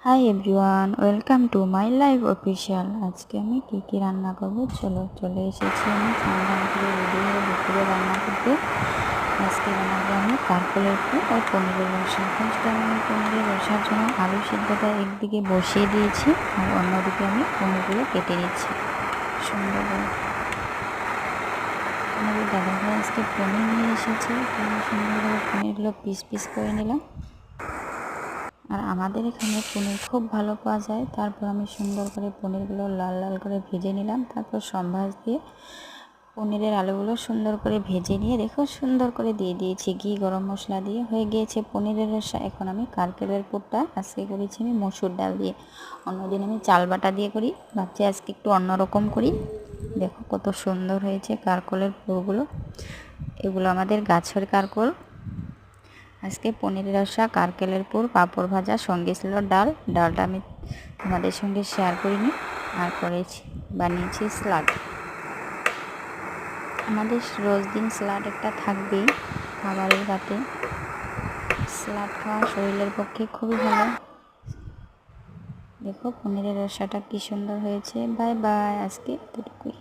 Hi everyone, welcome to my life official. আজকে আমি কী রান্না করব চলে এসেছি আমি স্নান করে রেডি হয়ে দুপুরে রান্না করতে। আজকে বানাবো আমি কারকলের ফুল আর পনিরের রসা। ফার্স্ট আমি পনিরের রসার জন্য আলু সিদ্ধটা একদিকে বসিয়ে দিয়েছি আর অন্যদিকে আমি পনিরগুলো কেটে নিচ্ছি সুন্দর করে। আমাদের দাদাভাই আজকে পনির নিয়ে এসেছে, আমি সুন্দর করে পনিরগুলো পিস পিস করে নিলাম। আর আমাদের এখানে পনির খুব ভালো পাওয়া যায়। তারপর আমি সুন্দর করে পনিরগুলো লাল লাল করে ভেজে নিলাম। তারপর সম্ভাস দিয়ে পনিরের আলুগুলো সুন্দর করে ভেজে নিয়ে দেখো সুন্দর করে দিয়ে দিয়েছি ঘি, গরম মশলা দিয়ে হয়ে গিয়েছে পনিরের রসা। এখন আমি কারকেলের পুরটা আজকে করেছি আমি মসুর ডাল দিয়ে, অন্যদিন আমি চাল বাটা দিয়ে করি, ভাবছি আজকে একটু অন্যরকম করি। দেখো কত সুন্দর হয়েছে কারকলের পুরগুলো। এগুলো আমাদের গাছের কারকল। আজকে পনিরের রসা, কারকেলের পুর, পাঁপড় ভাজা, সঙ্গে ছিল ডালটা আমি তোমাদের সঙ্গে শেয়ার করিনি। আর বানিয়েছি স্যালাড। আমাদের রোজ দিন স্যালাড একটা থাকবেই খাবারের পাতে। স্যালাড খাওয়া শরীরের পক্ষে খুবই ভালো। দেখো পনিরের রসাটা কি সুন্দর হয়েছে। বাই বাই, আজকে এতটুকুই।